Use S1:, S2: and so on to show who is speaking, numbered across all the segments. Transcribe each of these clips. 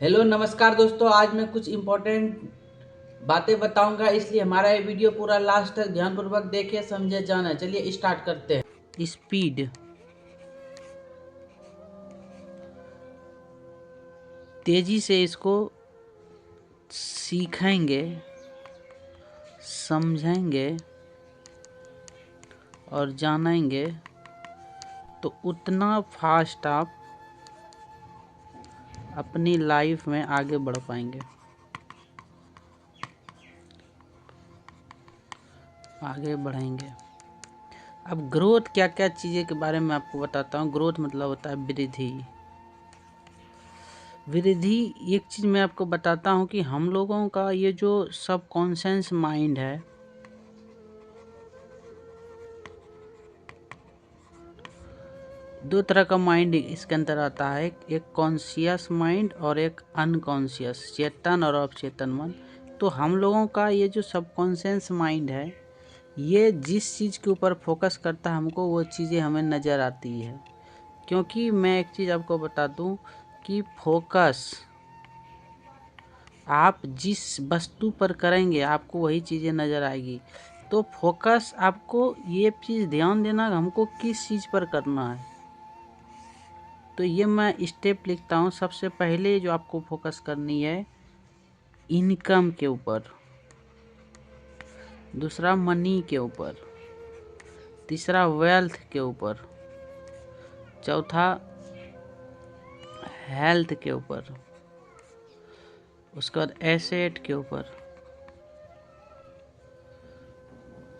S1: Hello नमस्कार दोस्तों, आज मैं कुछ इम्पोर्टेंट बातें बताऊंगा, इसलिए हमारा ये वीडियो पूरा लास्ट तक ध्यानपूर्वक देखें, समझे, जाना। चलिए स्टार्ट करते हैं। स्पीड, तेजी से इसको सीखेंगे, समझेंगे और जानेंगे तो उतना फास्ट आप अपनी लाइफ में आगे बढ़ पाएंगे, आगे बढ़ेंगे। अब ग्रोथ क्या क्या चीज़ें के बारे में आपको बताता हूँ। ग्रोथ मतलब होता है वृद्धि। वृद्धि, एक चीज़ मैं आपको बताता हूँ कि हम लोगों का ये जो सबकॉन्शियस माइंड है, दो तरह का माइंड इसके अंदर आता है। एक कॉन्शियस माइंड और एक अनकॉन्शियस, चेतन और अवचेतन मन। तो हम लोगों का ये जो सबकॉन्शियस माइंड है, ये जिस चीज़ के ऊपर फोकस करता है हमको वो चीज़ें हमें नज़र आती है। क्योंकि मैं एक चीज़ आपको बता दूं कि फोकस आप जिस वस्तु पर करेंगे आपको वही चीज़ें नज़र आएगी। तो फोकस, आपको ये चीज़ ध्यान देना हमको किस चीज़ पर करना है। तो ये मैं स्टेप लिखता हूँ। सबसे पहले जो आपको फोकस करनी है इनकम के ऊपर, दूसरा मनी के ऊपर, तीसरा वेल्थ के ऊपर, चौथा हेल्थ के ऊपर, उसके बाद एसेट के ऊपर,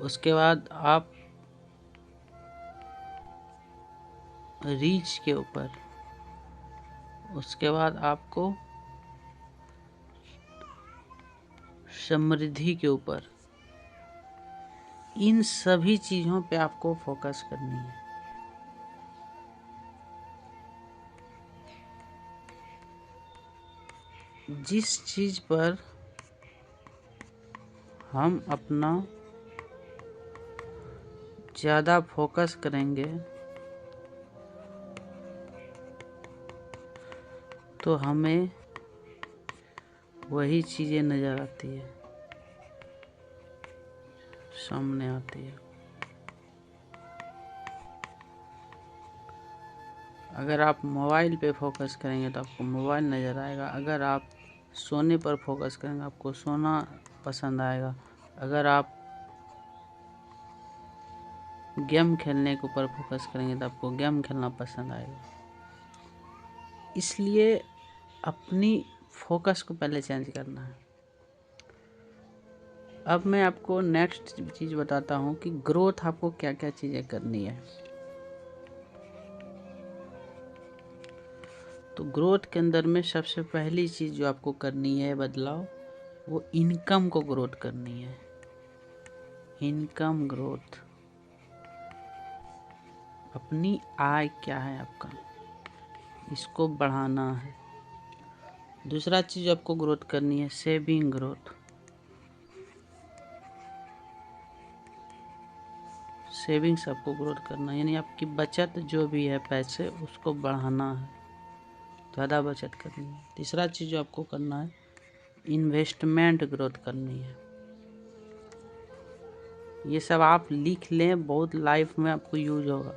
S1: उसके बाद आप रीच के ऊपर, उसके बाद आपको समृद्धि के ऊपर। इन सभी चीज़ों पे आपको फोकस करनी है। जिस चीज़ पर हम अपना ज़्यादा फोकस करेंगे तो हमें वही चीज़ें नज़र आती है, सामने आती है। अगर आप मोबाइल पे फोकस करेंगे तो आपको मोबाइल नज़र आएगा। अगर आप सोने पर फोकस करेंगे आपको सोना पसंद आएगा। अगर आप गेम खेलने के ऊपर फोकस करेंगे तो आपको गेम खेलना पसंद आएगा। इसलिए अपनी फोकस को पहले चेंज करना है। अब मैं आपको नेक्स्ट चीज़ बताता हूँ कि ग्रोथ आपको क्या क्या चीज़ें करनी है। तो ग्रोथ के अंदर में सबसे पहली चीज़ जो आपको करनी है बदलाव, वो इनकम को ग्रोथ करनी है। इनकम ग्रोथ, अपनी आय क्या है आपका, इसको बढ़ाना है। दूसरा चीज़ आपको ग्रोथ करनी है सेविंग ग्रोथ। सेविंग्स आपको ग्रोथ करना है, यानी आपकी बचत जो भी है पैसे उसको बढ़ाना है, ज़्यादा बचत करनी है। तीसरा चीज़ जो आपको करना है इन्वेस्टमेंट ग्रोथ करनी है। ये सब आप लिख लें, बहुत लाइफ में आपको यूज होगा।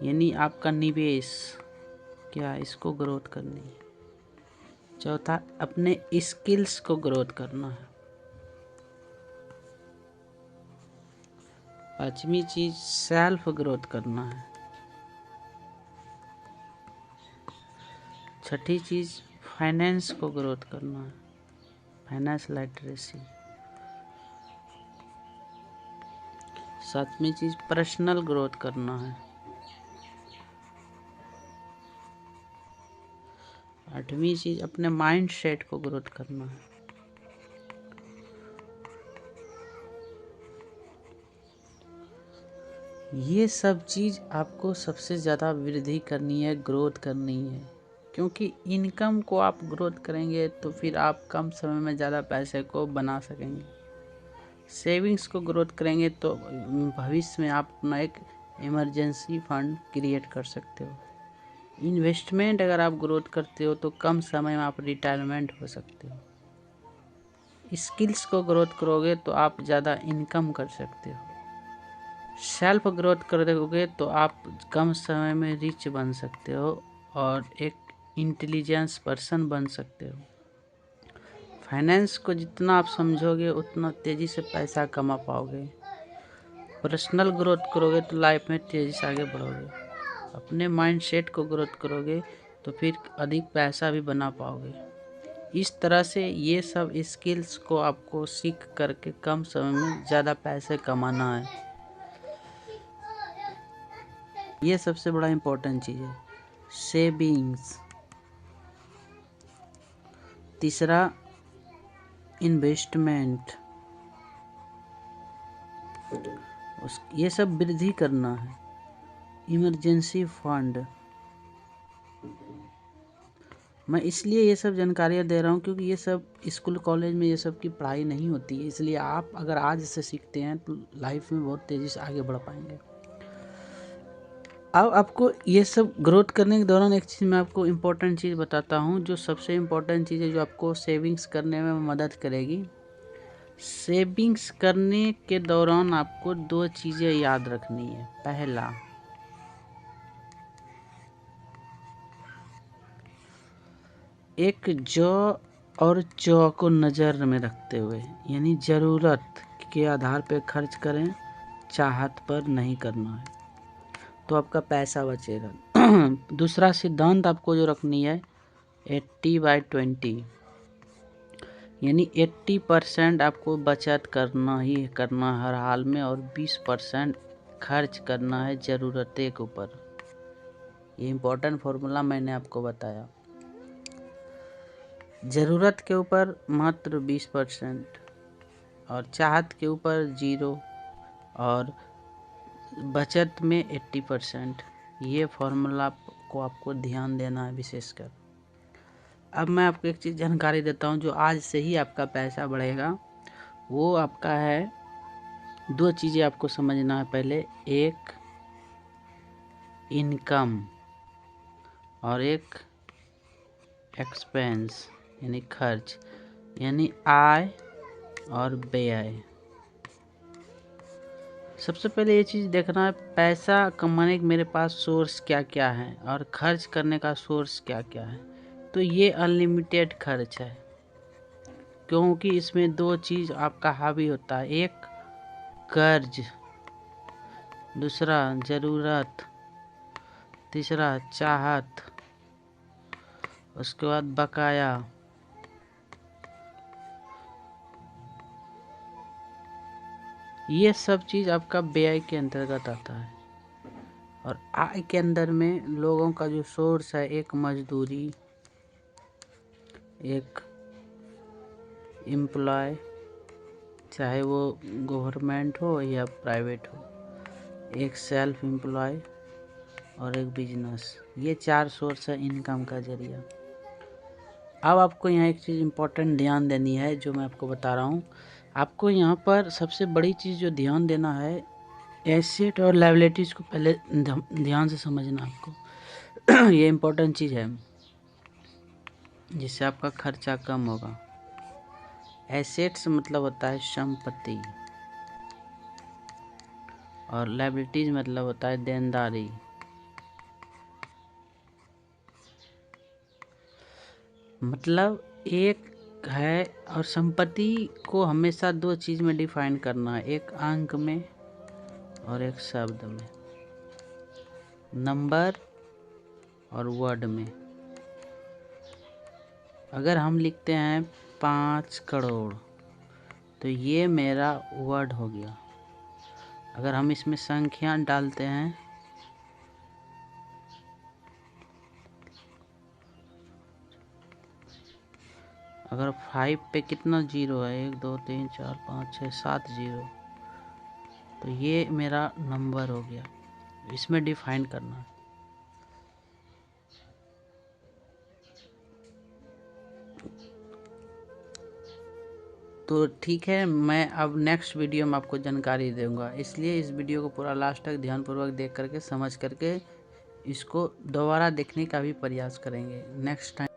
S1: यानी आपका निवेश क्या, इसको ग्रोथ करनी है। चौथा, अपने स्किल्स को ग्रोथ करना है। पांचवी चीज सेल्फ ग्रोथ करना है। छठी चीज फाइनेंस को ग्रोथ करना है, फाइनेंस लिटरेसी। सातवीं चीज पर्सनल ग्रोथ करना है। आठवीं चीज अपने माइंड सेट को ग्रोथ करना है। ये सब चीज आपको सबसे ज़्यादा वृद्धि करनी है, ग्रोथ करनी है। क्योंकि इनकम को आप ग्रोथ करेंगे तो फिर आप कम समय में ज़्यादा पैसे को बना सकेंगे। सेविंग्स को ग्रोथ करेंगे तो भविष्य में आप अपना एक इमरजेंसी फंड क्रिएट कर सकते हो। इन्वेस्टमेंट अगर आप ग्रोथ करते हो तो कम समय में आप रिटायरमेंट हो सकते हो। स्किल्स को ग्रोथ करोगे तो आप ज़्यादा इनकम कर सकते हो। सेल्फ ग्रोथ करोगे तो आप कम समय में रिच बन सकते हो और एक इंटेलिजेंस पर्सन बन सकते हो। फाइनेंस को जितना आप समझोगे उतना तेज़ी से पैसा कमा पाओगे। पर्सनल ग्रोथ करोगे तो लाइफ में तेज़ी से आगे बढ़ोगे। अपने माइंडसेट को ग्रोथ करोगे तो फिर अधिक पैसा भी बना पाओगे। इस तरह से ये सब स्किल्स को आपको सीख करके कम समय में ज़्यादा पैसे कमाना है। ये सबसे बड़ा इम्पोर्टेंट चीज़ है। सेविंग्स। तीसरा इन्वेस्टमेंट। ये सब वृद्धि करना है। Emergency fund. मैं इसलिए ये सब जानकारियाँ दे रहा हूँ क्योंकि ये सब स्कूल कॉलेज में ये सब की पढ़ाई नहीं होती है, इसलिए आप अगर आज से सीखते हैं तो लाइफ में बहुत तेज़ी से आगे बढ़ पाएंगे। अब आपको ये सब ग्रोथ करने के दौरान एक चीज़ मैं आपको इम्पोर्टेंट चीज़ बताता हूँ, जो सबसे इम्पोर्टेंट चीज़ है जो आपको सेविंग्स करने में मदद करेगी। सेविंग्स करने के दौरान आपको 2 चीज़ें याद रखनी है। पहला, एक जौ और चौ को नज़र में रखते हुए, यानी ज़रूरत के आधार पर खर्च करें, चाहत पर नहीं करना है, तो आपका पैसा बचेगा। दूसरा सिद्धांत आपको जो रखनी है 80/20, यानी 80% आपको बचत करना ही करना हर हाल में और 20% खर्च करना है ज़रूरतें के ऊपर। ये इम्पोर्टेंट फॉर्मूला मैंने आपको बताया। ज़रूरत के ऊपर मात्र 20% और चाहत के ऊपर 0 और बचत में 80%। ये फॉर्मूला को आपको ध्यान देना है विशेषकर। अब मैं आपको एक चीज़ जानकारी देता हूँ जो आज से ही आपका पैसा बढ़ेगा। वो आपका है, 2 चीज़ें आपको समझना है। पहले एक इनकम और एक एक्सपेंस, यानी खर्च, यानी आय और व्यय। सबसे पहले ये चीज़ देखना है पैसा कमाने के मेरे पास सोर्स क्या क्या है और खर्च करने का सोर्स क्या क्या है। तो ये अनलिमिटेड खर्च है, क्योंकि इसमें 2 चीज़ आपका हावी होता है। एक कर्ज, दूसरा ज़रूरत, तीसरा चाहत, उसके बाद बकाया। ये सब चीज़ आपका व्यय के अंतर्गत आता है। और आय के अंदर में लोगों का जो सोर्स है, एक मजदूरी, एक एम्प्लॉय, चाहे वो गवर्नमेंट हो या प्राइवेट हो, एक सेल्फ एम्प्लॉय और एक बिजनेस। ये 4 सोर्स है इनकम का जरिया। अब आपको यहाँ एक चीज़ इम्पोर्टेंट ध्यान देनी है जो मैं आपको बता रहा हूँ। आपको यहाँ पर सबसे बड़ी चीज़ जो ध्यान देना है, एसेट और लायबिलिटीज़ को पहले ध्यान से समझना आपको। ये इम्पोर्टेंट चीज़ है जिससे आपका खर्चा कम होगा। एसेट्स मतलब होता है संपत्ति और लायबिलिटीज़ मतलब होता है देनदारी। मतलब एक है, और संपत्ति को हमेशा 2 चीज़ में डिफाइन करना है, एक अंक में और एक शब्द में, नंबर और वर्ड में। अगर हम लिखते हैं 5 करोड़ तो ये मेरा वर्ड हो गया। अगर हम इसमें संख्या डालते हैं अगर 5 पे कितना 0 है, 1 2 3 4 5 6 7 0, तो ये मेरा नंबर हो गया। इसमें डिफाइन करना है। तो ठीक है, मैं अब नेक्स्ट वीडियो में आपको जानकारी दूंगा, इसलिए इस वीडियो को पूरा लास्ट तक ध्यानपूर्वक देख करके समझ करके इसको दोबारा देखने का भी प्रयास करेंगे नेक्स्ट टाइम।